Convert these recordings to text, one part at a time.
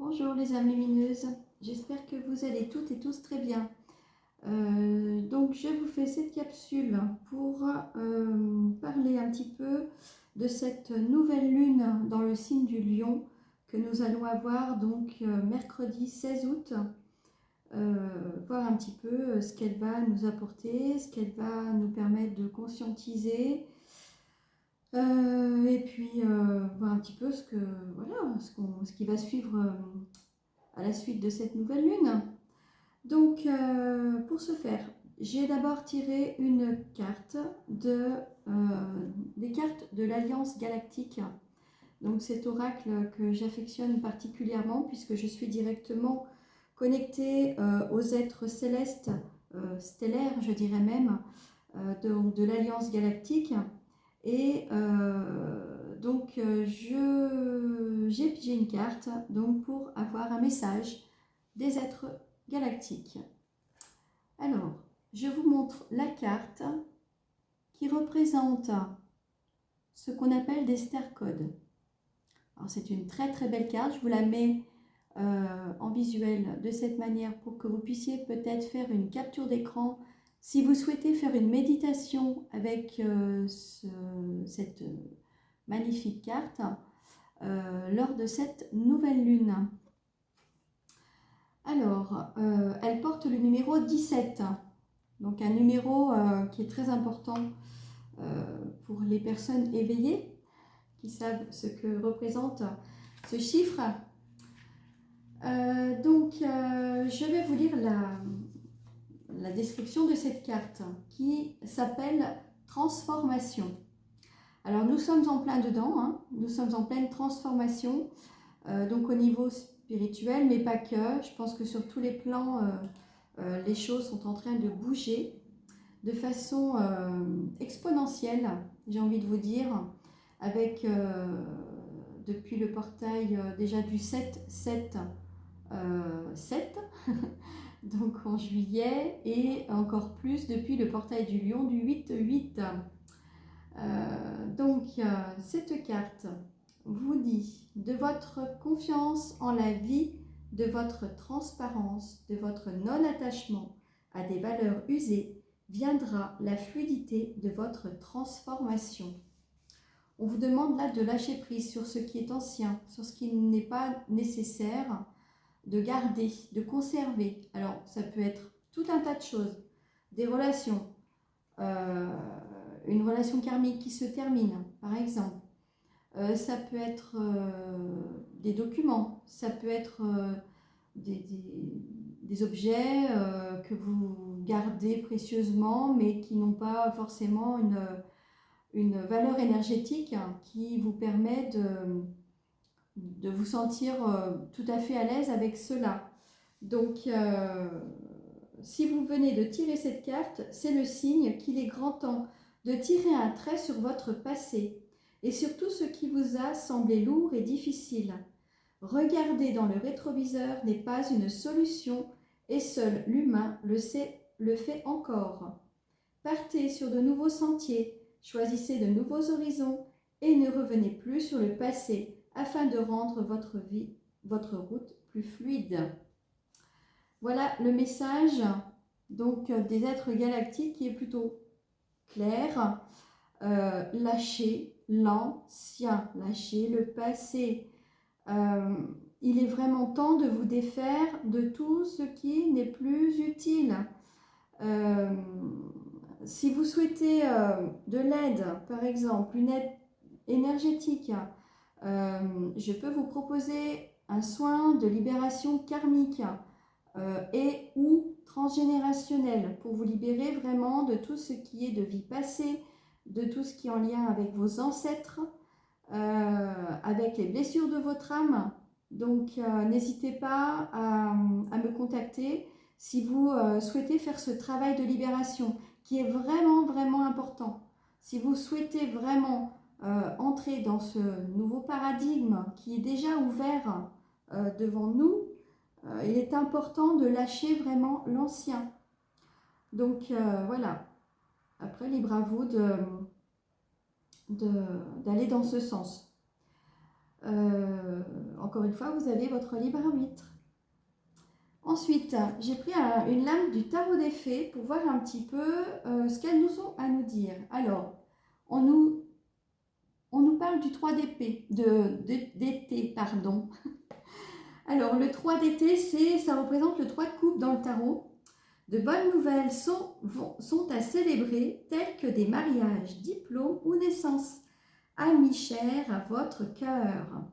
Bonjour les âmes lumineuses, j'espère que vous allez toutes et tous très bien. Donc je vous fais cette capsule pour parler un petit peu de cette nouvelle lune dans le signe du Lion que nous allons avoir donc mercredi 16 août. Voir un petit peu ce qu'elle va nous apporter, ce qu'elle va nous permettre de conscientiser. Et puis voir un petit peu ce qui va suivre à la suite de cette nouvelle lune. Donc pour ce faire, j'ai d'abord tiré une carte des cartes de l'Alliance Galactique. Donc cet oracle que j'affectionne particulièrement puisque je suis directement connectée aux êtres célestes, stellaires je dirais même, de l'Alliance Galactique. Et j'ai pigé une carte donc, pour avoir un message des êtres galactiques. Alors, je vous montre la carte qui représente ce qu'on appelle des star codes. Alors, c'est une très très belle carte, je vous la mets en visuel de cette manière pour que vous puissiez peut-être faire une capture d'écran si vous souhaitez faire une méditation avec cette magnifique carte lors de cette nouvelle lune. Alors, elle porte le numéro 17, donc un numéro qui est très important pour les personnes éveillées qui savent ce que représente ce chiffre. Je vais vous lire la description de cette carte qui s'appelle Transformation. Alors nous sommes en plein dedans, hein, nous sommes en pleine transformation, donc au niveau spirituel, mais pas que. Je pense que sur tous les plans, les choses sont en train de bouger de façon exponentielle, j'ai envie de vous dire, avec depuis le portail déjà du 7-7-7, donc en juillet, et encore plus depuis le portail du Lion du 8-8. Cette carte vous dit de votre confiance en la vie, de votre transparence, de votre non-attachement à des valeurs usées, viendra la fluidité de votre transformation. On vous demande là de lâcher prise sur ce qui est ancien, sur ce qui n'est pas nécessaire, de garder, de conserver. Alors, ça peut être tout un tas de choses, des relations, une relation karmique qui se termine, par exemple. Ça peut être des documents, ça peut être des objets que vous gardez précieusement, mais qui n'ont pas forcément une valeur énergétique qui vous permet de vous sentir tout à fait à l'aise avec cela. Donc, si vous venez de tirer cette carte, c'est le signe qu'il est grand temps de tirer un trait sur votre passé et sur tout ce qui vous a semblé lourd et difficile. Regarder dans le rétroviseur n'est pas une solution et seul l'humain le fait encore. Partez sur de nouveaux sentiers, choisissez de nouveaux horizons et ne revenez plus sur le passé afin de rendre votre route plus fluide. Voilà le message donc, des êtres galactiques qui est plutôt clair. Lâchez l'ancien, lâchez le passé. Il est vraiment temps de vous défaire de tout ce qui n'est plus utile. Si vous souhaitez de l'aide, par exemple, une aide énergétique, je peux vous proposer un soin de libération karmique et ou transgénérationnel pour vous libérer vraiment de tout ce qui est de vie passée, de tout ce qui est en lien avec vos ancêtres, avec les blessures de votre âme. Donc n'hésitez pas à me contacter si vous souhaitez faire ce travail de libération qui est vraiment vraiment important. Si vous souhaitez vraiment entrer dans ce nouveau paradigme qui est déjà ouvert devant nous, il est important de lâcher vraiment l'ancien. Donc voilà, après libre à vous d'aller dans ce sens. Encore une fois, vous avez votre libre arbitre. Ensuite, j'ai pris une lame du tarot des fées pour voir un petit peu ce qu'elles nous ont à nous dire. Alors, on nous parle du 3 d'épée, d'été, pardon. Alors, le 3 d'été, ça représente le 3 de coupe dans le tarot. De bonnes nouvelles sont à célébrer, telles que des mariages, diplômes ou naissances. Amis chers à votre cœur.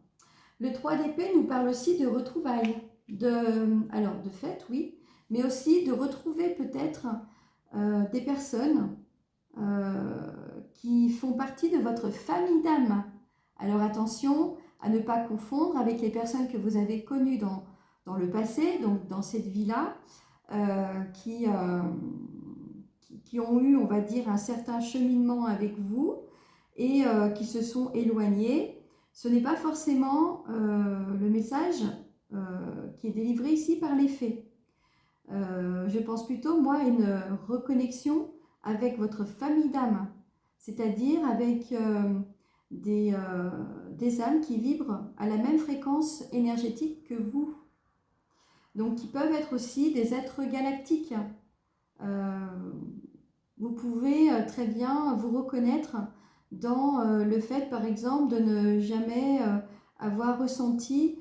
Le 3 d'épée nous parle aussi de retrouvailles, de fêtes, oui, mais aussi de retrouver peut-être des personnes qui font partie de votre famille d'âme. Alors attention à ne pas confondre avec les personnes que vous avez connues dans le passé, donc dans cette vie-là, qui ont eu, on va dire, un certain cheminement avec vous et qui se sont éloignés. Ce n'est pas forcément le message qui est délivré ici par les fées. Je pense plutôt, moi, à une reconnexion avec votre famille d'âme, c'est-à-dire avec des âmes qui vibrent à la même fréquence énergétique que vous. Donc, qui peuvent être aussi des êtres galactiques. Vous pouvez très bien vous reconnaître dans le fait, par exemple, de ne jamais avoir ressenti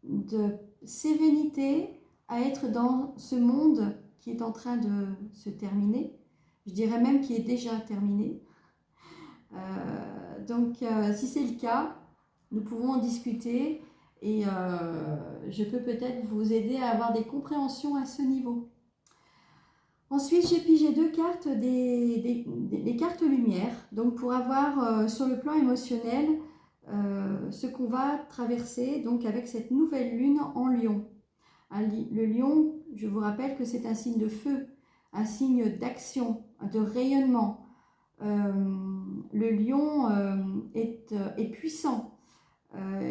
de sérénité à être dans ce monde qui est en train de se terminer. Je dirais même qui est déjà terminé. Donc, si c'est le cas, nous pouvons en discuter et je peux peut-être vous aider à avoir des compréhensions à ce niveau. Ensuite, j'ai pigé deux cartes, des cartes lumière, donc pour avoir sur le plan émotionnel ce qu'on va traverser donc avec cette nouvelle lune en Lion. Le Lion, je vous rappelle que c'est un signe de feu, un signe d'action, de rayonnement. Le Lion est puissant,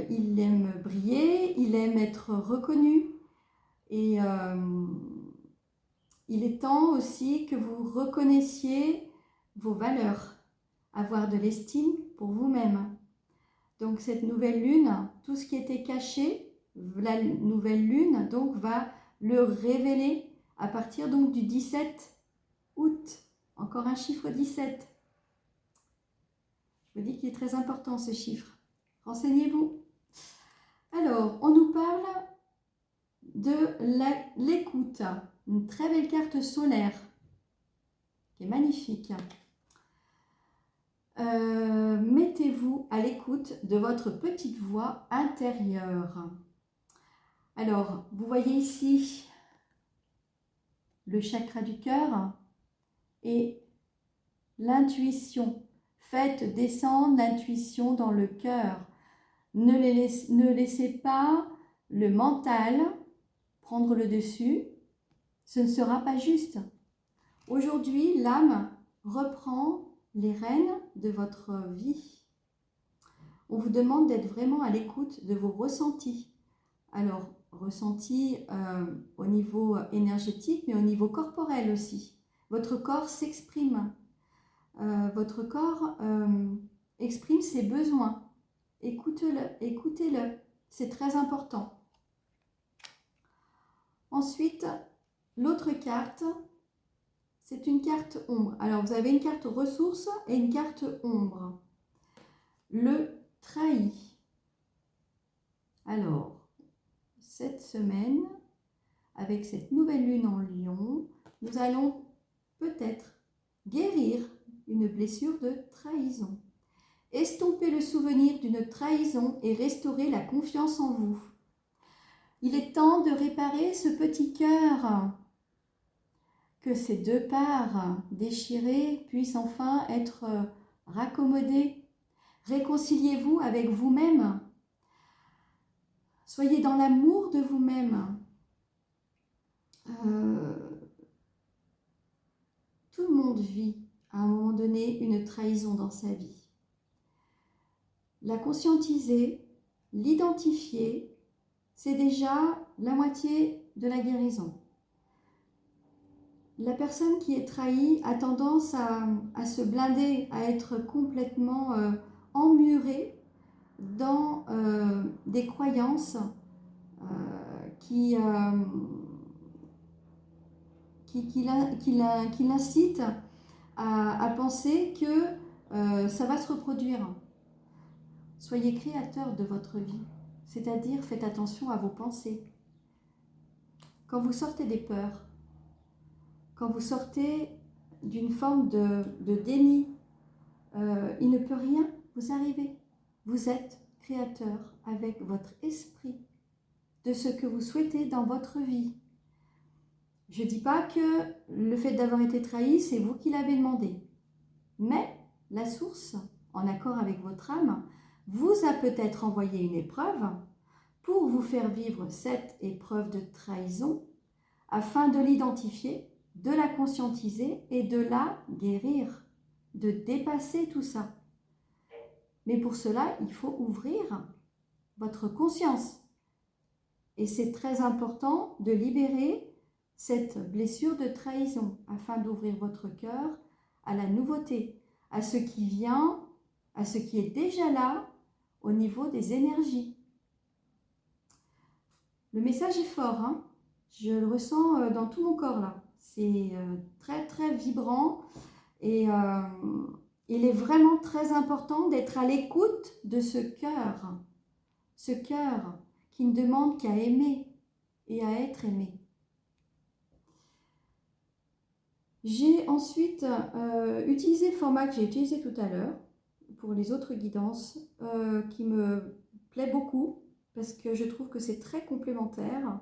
il aime briller, il aime être reconnu et il est temps aussi que vous reconnaissiez vos valeurs, avoir de l'estime pour vous-même. Donc cette nouvelle lune, tout ce qui était caché, la nouvelle lune donc va le révéler à partir donc du 17 août. Encore un chiffre 17. Je vous dis qu'il est très important ce chiffre. Renseignez-vous. Alors, on nous parle de l'écoute. Une très belle carte solaire qui est magnifique. Mettez-vous à l'écoute de votre petite voix intérieure. Alors, vous voyez ici le chakra du cœur et l'intuition. Faites descendre l'intuition dans le cœur. Ne laissez pas le mental prendre le dessus. Ce ne sera pas juste. Aujourd'hui, l'âme reprend les rênes de votre vie. On vous demande d'être vraiment à l'écoute de vos ressentis. Alors, ressentis au niveau énergétique, mais au niveau corporel aussi. Votre corps s'exprime. Votre corps exprime ses besoins. Écoutez-le. C'est très important. Ensuite, l'autre carte, c'est une carte ombre. Alors, vous avez une carte ressources et une carte ombre. Le trahi. Alors, cette semaine, avec cette nouvelle lune en Lion, nous allons peut-être guérir une blessure de trahison. Estomper le souvenir d'une trahison et restaurer la confiance en vous. Il est temps de réparer ce petit cœur, que ces deux parts déchirées puissent enfin être raccommodées. Réconciliez-vous avec vous-même. Soyez dans l'amour de vous-même. Tout le monde vit à un moment donné une trahison dans sa vie. La conscientiser, l'identifier, c'est déjà la moitié de la guérison. La personne qui est trahie a tendance à se blinder, à être complètement emmuré dans des croyances qui l'incitent à penser que ça va se reproduire. Soyez créateur de votre vie, c'est-à-dire faites attention à vos pensées. Quand vous sortez des peurs, quand vous sortez d'une forme de déni, il ne peut rien vous arriver. Vous êtes créateur avec votre esprit de ce que vous souhaitez dans votre vie. Je ne dis pas que le fait d'avoir été trahi, c'est vous qui l'avez demandé. Mais la source, en accord avec votre âme, vous a peut-être envoyé une épreuve pour vous faire vivre cette épreuve de trahison afin de l'identifier, de la conscientiser et de la guérir, de dépasser tout ça. Mais pour cela, il faut ouvrir votre conscience. Et c'est très important de libérer cette blessure de trahison afin d'ouvrir votre cœur à la nouveauté, à ce qui vient, à ce qui est déjà là au niveau des énergies. Le message est fort, hein? Je le ressens dans tout mon corps là. C'est très très vibrant et il est vraiment très important d'être à l'écoute de ce cœur qui ne demande qu'à aimer et à être aimé. J'ai ensuite utilisé le format que j'ai utilisé tout à l'heure pour les autres guidances qui me plaît beaucoup parce que je trouve que c'est très complémentaire.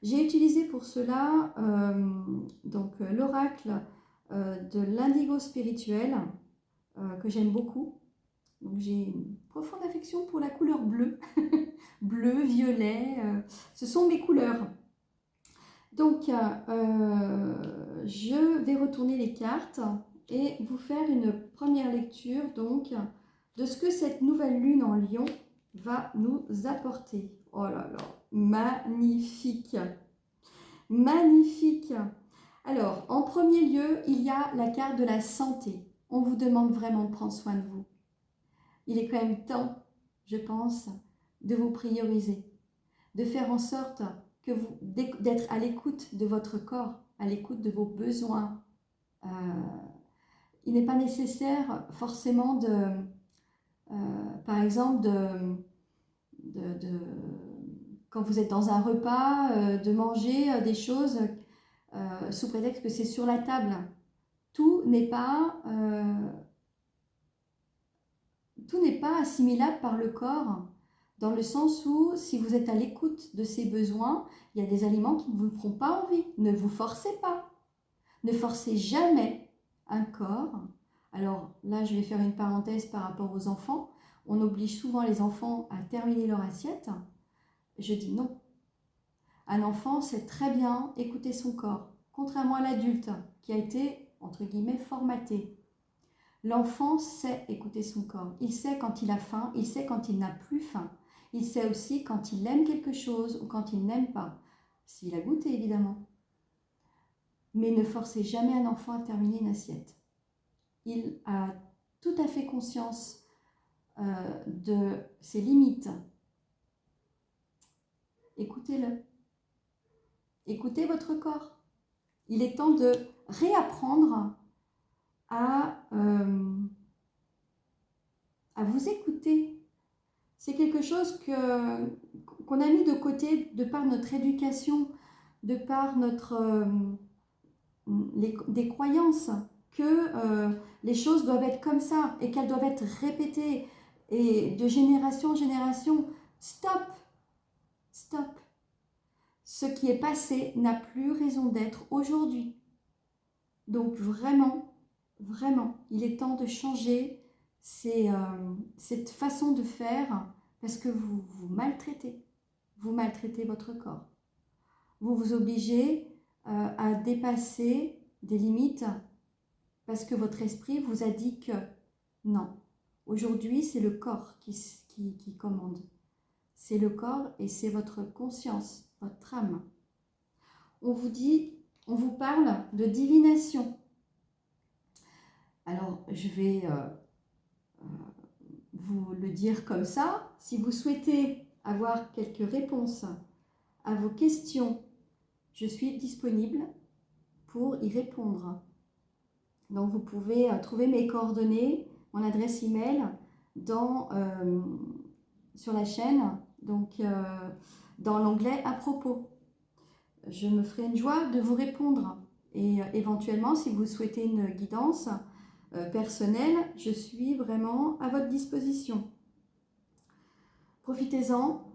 J'ai utilisé pour cela l'oracle de l'indigo spirituel que j'aime beaucoup. Donc j'ai une profonde affection pour la couleur bleue, bleu, violet, ce sont mes couleurs. Donc je vais retourner les cartes et vous faire une première lecture donc de ce que cette nouvelle lune en Lion va nous apporter. Oh là là, magnifique! Magnifique! Alors, en premier lieu, il y a la carte de la santé. On vous demande vraiment de prendre soin de vous. Il est quand même temps, je pense, de vous prioriser, de faire en sorte d'être à l'écoute de votre corps, à l'écoute de vos besoins. Il n'est pas nécessaire forcément par exemple, quand vous êtes dans un repas, de manger des choses sous prétexte que c'est sur la table. Tout n'est pas assimilable par le corps, dans le sens où si vous êtes à l'écoute de ces besoins, il y a des aliments qui ne vous feront pas envie. Ne vous forcez pas. Ne forcez jamais un corps. Alors là, je vais faire une parenthèse par rapport aux enfants. On oblige souvent les enfants à terminer leur assiette. Je dis non. Un enfant sait très bien écouter son corps, contrairement à l'adulte qui a été, entre guillemets, formaté. L'enfant sait écouter son corps. Il sait quand il a faim, il sait quand il n'a plus faim. Il sait aussi quand il aime quelque chose ou quand il n'aime pas. S'il a goûté, évidemment. Mais ne forcez jamais un enfant à terminer une assiette. Il a tout à fait conscience de ses limites. Écoutez-le. Écoutez votre corps. Il est temps de réapprendre à vous écouter. C'est quelque chose qu'on a mis de côté de par notre éducation, de par des croyances que les choses doivent être comme ça et qu'elles doivent être répétées et de génération en génération. Stop! Stop! Ce qui est passé n'a plus raison d'être aujourd'hui. Donc vraiment, vraiment, il est temps de changer cette façon de faire parce que vous maltraitez. Vous maltraitez votre corps. Vous vous obligez à dépasser des limites parce que votre esprit vous a dit que non. Aujourd'hui, c'est le corps qui commande. C'est le corps et c'est votre conscience, votre âme. On vous parle de divination. Alors, je vais vous le dire comme ça. Si vous souhaitez avoir quelques réponses à vos questions, je suis disponible pour y répondre. Donc vous pouvez trouver mes coordonnées, mon adresse email sur la chaîne, donc dans l'onglet à propos. Je me ferai une joie de vous répondre. Et éventuellement, si vous souhaitez une guidance personnelle, je suis vraiment à votre disposition. Profitez-en,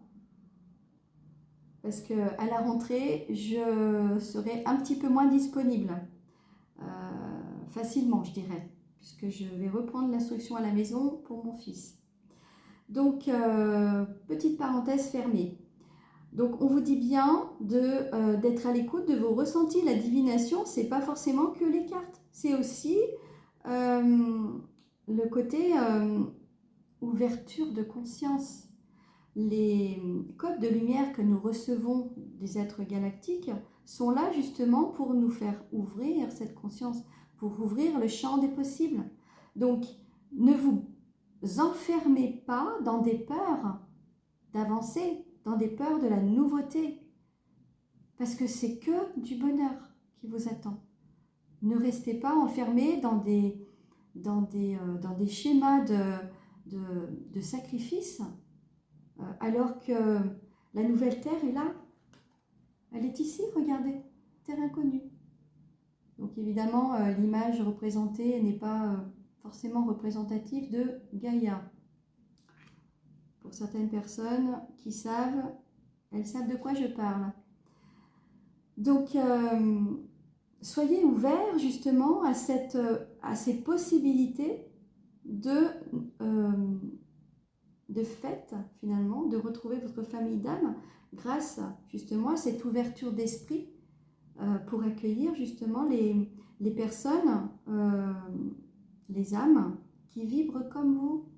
parce qu'à la rentrée, je serai un petit peu moins disponible. Facilement, je dirais, puisque je vais reprendre l'instruction à la maison pour mon fils. Donc, petite parenthèse fermée. Donc, on vous dit bien d'être à l'écoute de vos ressentis. La divination, c'est pas forcément que les cartes. C'est aussi le côté ouverture de conscience. Les codes de lumière que nous recevons des êtres galactiques sont là justement pour nous faire ouvrir cette conscience, pour ouvrir le champ des possibles. Donc, ne vous enfermez pas dans des peurs d'avancer, dans des peurs de la nouveauté, parce que c'est que du bonheur qui vous attend. Ne restez pas enfermés dans des schémas de sacrifice, alors que la nouvelle terre est là. Elle est ici, regardez, terre inconnue. Donc évidemment, l'image représentée n'est pas forcément représentative de Gaïa. Pour certaines personnes qui savent, elles savent de quoi je parle. Donc, soyez ouverts justement à ces possibilités de fête, finalement, de retrouver votre famille d'âme grâce justement à cette ouverture d'esprit pour accueillir justement les personnes, les âmes qui vibrent comme vous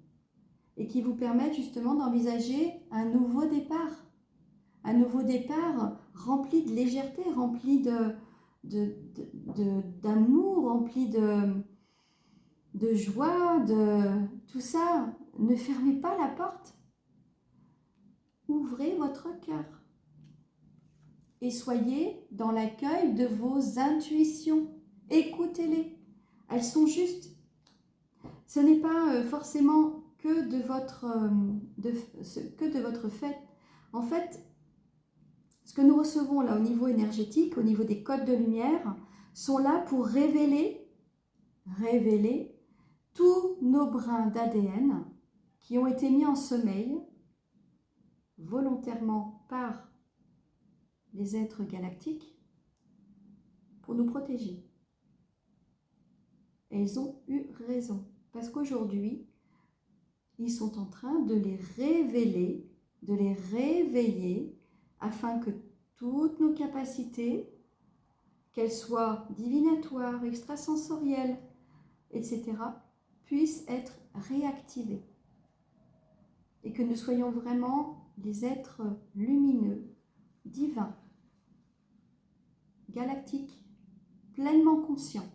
et qui vous permettent justement d'envisager un nouveau départ rempli de légèreté, rempli d'amour, rempli de joie, de tout ça. Ne fermez pas la porte. Ouvrez votre cœur et soyez dans l'accueil de vos intuitions. Écoutez-les. Elles sont justes. Ce n'est pas forcément que de votre fait. En fait, ce que nous recevons là au niveau énergétique, au niveau des codes de lumière, sont là pour révéler tous nos brins d'ADN qui ont été mis en sommeil volontairement par les êtres galactiques pour nous protéger. Et ils ont eu raison, parce qu'aujourd'hui, ils sont en train de les révéler, de les réveiller, afin que toutes nos capacités, qu'elles soient divinatoires, extrasensorielles, etc., puissent être réactivées. Et que nous soyons vraiment des êtres lumineux, divins, galactiques, pleinement conscients.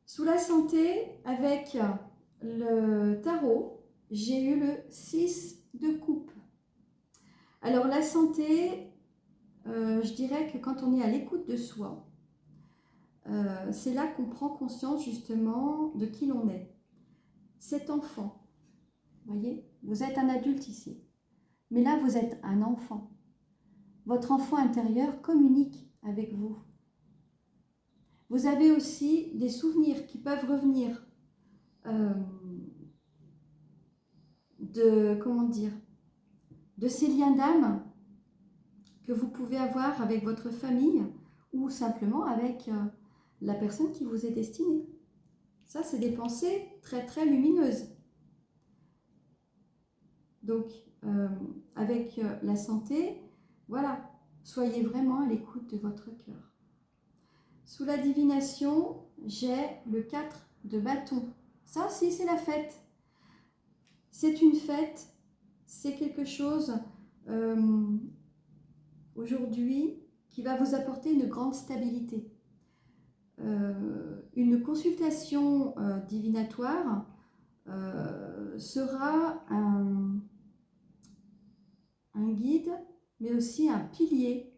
Sous la santé, avec le tarot, j'ai eu le 6 de coupe. Alors la santé, je dirais que quand on est à l'écoute de soi, c'est là qu'on prend conscience justement de qui l'on est. Cet enfant, voyez, vous êtes un adulte ici, mais là vous êtes un enfant. Votre enfant intérieur communique avec vous. Vous avez aussi des souvenirs qui peuvent revenir de ces liens d'âme que vous pouvez avoir avec votre famille ou simplement avec la personne qui vous est destinée. Ça, c'est des pensées très très lumineuses. Donc, avec la santé, voilà, soyez vraiment à l'écoute de votre cœur. Sous la divination, j'ai le 4 de bâton. Ça aussi, c'est la fête. C'est une fête, c'est quelque chose aujourd'hui qui va vous apporter une grande stabilité. Une consultation divinatoire sera un guide, mais aussi un pilier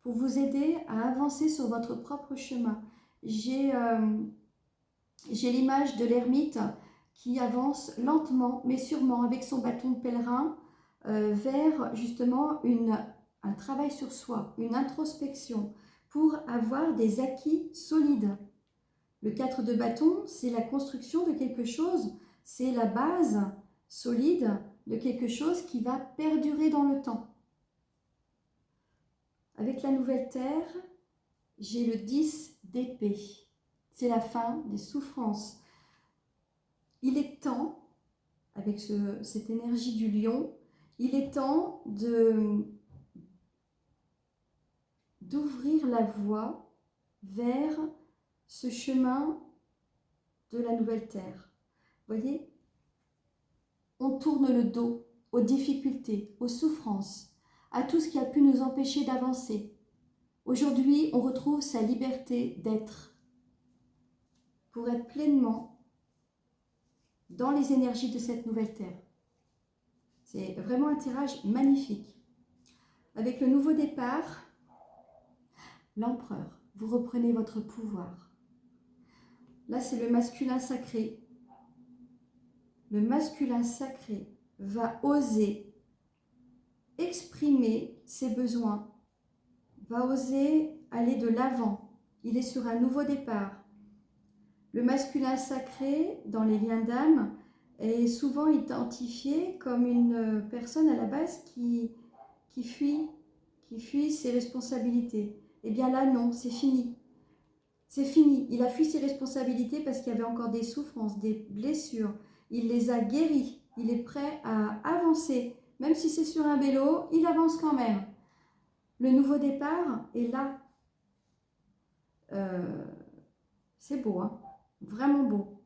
pour vous aider à avancer sur votre propre chemin. J'ai l'image de l'ermite qui avance lentement, mais sûrement, avec son bâton de pèlerin, vers justement un travail sur soi, une introspection, pour avoir des acquis solides. Le 4 de bâton, c'est la construction de quelque chose, c'est la base solide de quelque chose qui va perdurer dans le temps. Avec la nouvelle terre, j'ai le 10 d'épée. C'est la fin des souffrances. Il est temps, avec cette énergie du lion, il est temps d'ouvrir la voie vers ce chemin de la nouvelle terre. Vous voyez, on tourne le dos aux difficultés, aux souffrances, à tout ce qui a pu nous empêcher d'avancer. Aujourd'hui, on retrouve sa liberté d'être, pour être pleinement dans les énergies de cette nouvelle terre. C'est vraiment un tirage magnifique. Avec le nouveau départ, l'empereur, vous reprenez votre pouvoir. Là, c'est le masculin sacré. Le masculin sacré va oser exprimer ses besoins, va oser aller de l'avant. Il est sur un nouveau départ. Le masculin sacré, dans les liens d'âme, est souvent identifié comme une personne à la base qui fuit ses responsabilités. Eh bien là, non, c'est fini. C'est fini. Il a fui ses responsabilités parce qu'il y avait encore des souffrances, des blessures. Il les a guéries. Il est prêt à avancer. Même si c'est sur un vélo, il avance quand même. Le nouveau départ est là. C'est beau, hein? Vraiment beau.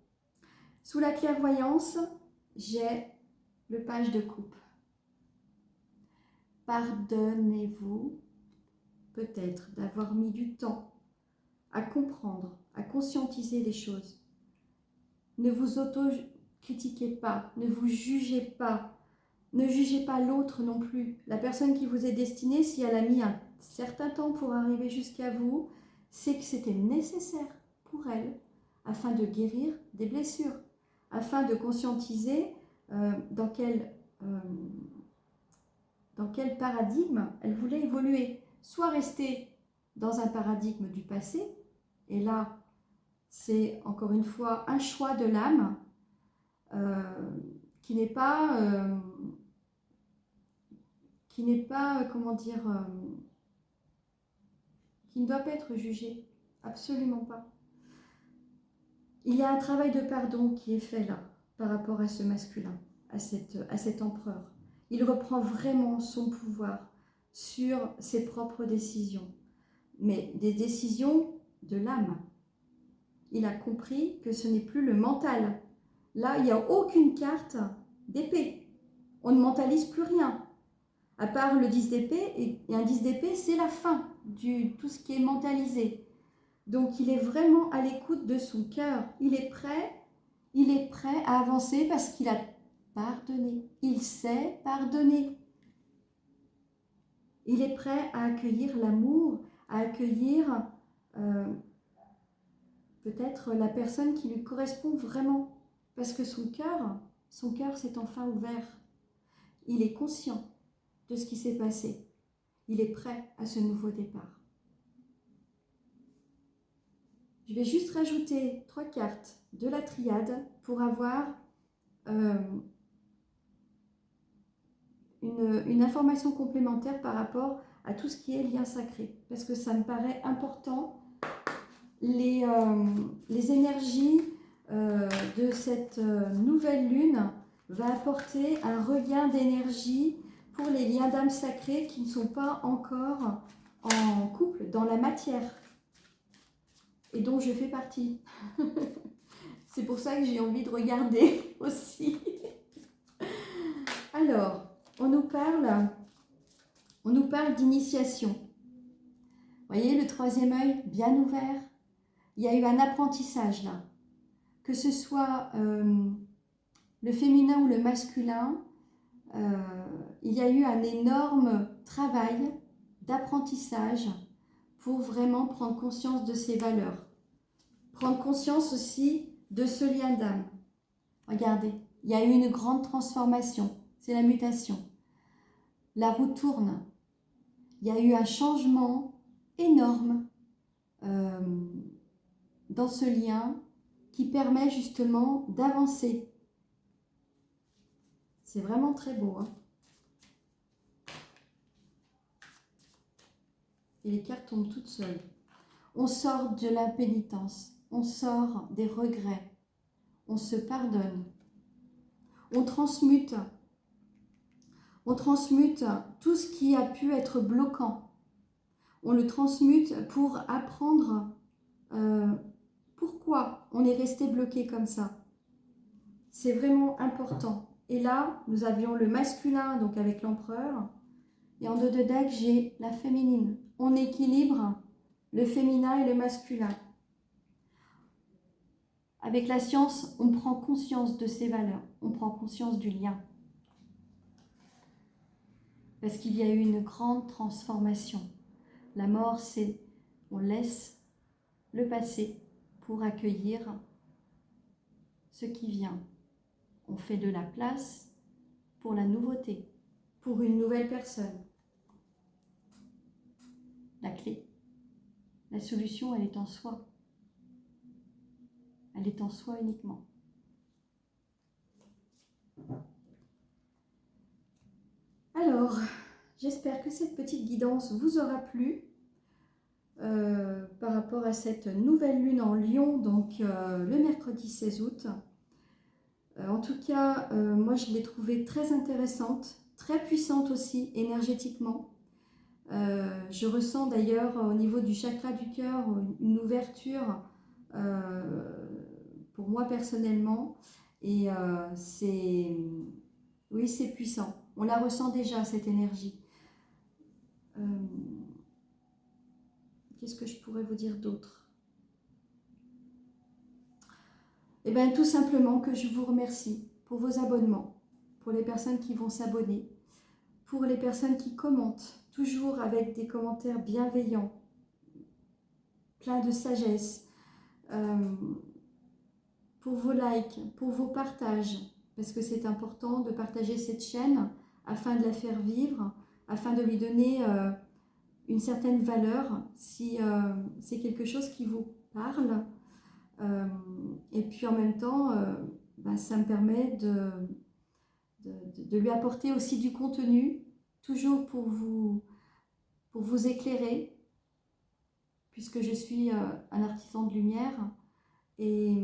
Sous la clairvoyance, j'ai le page de coupe. Pardonnez-vous peut-être d'avoir mis du temps à comprendre, à conscientiser les choses. Ne vous auto-critiquez pas, ne vous jugez pas, ne jugez pas l'autre non plus. La personne qui vous est destinée, si elle a mis un certain temps pour arriver jusqu'à vous, c'est que c'était nécessaire pour elle, afin de guérir des blessures, afin de conscientiser dans quel paradigme elle voulait évoluer. Soit rester dans un paradigme du passé, et là, c'est encore une fois un choix de l'âme qui n'est pas, comment dire, qui ne doit pas être jugé, absolument pas. Il y a un travail de pardon qui est fait là, par rapport à ce masculin, à cet empereur. Il reprend vraiment son pouvoir sur ses propres décisions, mais des décisions de l'âme. Il a compris que ce n'est plus le mental. Là, il n'y a aucune carte d'épée. On ne mentalise plus rien. À part le 10 d'épée, et un 10 d'épée, c'est la fin de tout ce qui est mentalisé. Donc, il est vraiment à l'écoute de son cœur. Il est prêt à avancer parce qu'il a pardonné. Il sait pardonner. Il est prêt à accueillir l'amour, à accueillir peut-être la personne qui lui correspond vraiment. Parce que son cœur s'est enfin ouvert. Il est conscient de ce qui s'est passé. Il est prêt à ce nouveau départ. Je vais juste rajouter 3 cartes de la triade pour avoir une information complémentaire par rapport à tout ce qui est lien sacré. Parce que ça me paraît important. Les énergies de cette nouvelle lune va apporter un regain d'énergie pour les liens d'âme sacrés qui ne sont pas encore en couple dans la matière et dont je fais partie. C'est pour ça que j'ai envie de regarder aussi. Alors, on nous parle d'initiation. Vous voyez le 3e œil bien ouvert. Il y a eu un apprentissage là. Que ce soit le féminin ou le masculin, il y a eu un énorme travail d'apprentissage pour vraiment prendre conscience de ses valeurs. Prendre conscience aussi de ce lien d'âme. Regardez, il y a eu une grande transformation, c'est la mutation. La roue tourne. Il y a eu un changement énorme dans ce lien qui permet justement d'avancer. C'est vraiment très beau, hein. Et les cartes tombent toutes seules. On sort de la pénitence, on sort des regrets, on se pardonne, on transmute tout ce qui a pu être bloquant. On le transmute pour apprendre pourquoi on est resté bloqué comme ça. C'est vraiment important. Et là, nous avions le masculin, donc avec l'empereur, et en dos de deck, j'ai la féminine. On équilibre le féminin et le masculin. Avec la science, on prend conscience de ses valeurs, on prend conscience du lien. Parce qu'il y a eu une grande transformation. La mort, c'est on laisse le passé pour accueillir ce qui vient. On fait de la place pour la nouveauté, pour une nouvelle personne. La clé, la solution, elle est en soi. Elle est en soi uniquement. Alors, j'espère que cette petite guidance vous aura plu par rapport à cette nouvelle lune en Lion, donc le mercredi 16 août. En tout cas, moi je l'ai trouvée très intéressante, très puissante aussi énergétiquement. Je ressens d'ailleurs au niveau du chakra du cœur une ouverture pour moi personnellement, et oui, c'est puissant. On la ressent déjà, cette énergie. Qu'est-ce que je pourrais vous dire d'autre? Eh bien, tout simplement que je vous remercie pour vos abonnements, pour les personnes qui vont s'abonner, pour les personnes qui commentent, toujours avec des commentaires bienveillants, pleins de sagesse, pour vos likes, pour vos partages, parce que c'est important de partager cette chaîne afin de la faire vivre, afin de lui donner une certaine valeur si c'est quelque chose qui vous parle. Et puis en même temps, ça me permet de lui apporter aussi du contenu, toujours pour vous éclairer, puisque je suis un artisan de lumière. Et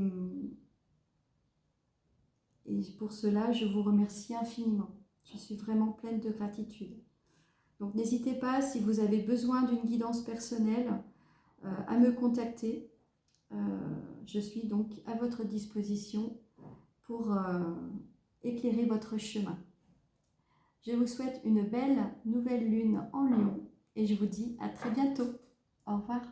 pour cela, je vous remercie infiniment. Je suis vraiment pleine de gratitude. Donc n'hésitez pas, si vous avez besoin d'une guidance personnelle, à me contacter. Je suis donc à votre disposition pour éclairer votre chemin. Je vous souhaite une belle nouvelle lune en Lion et je vous dis à très bientôt. Au revoir.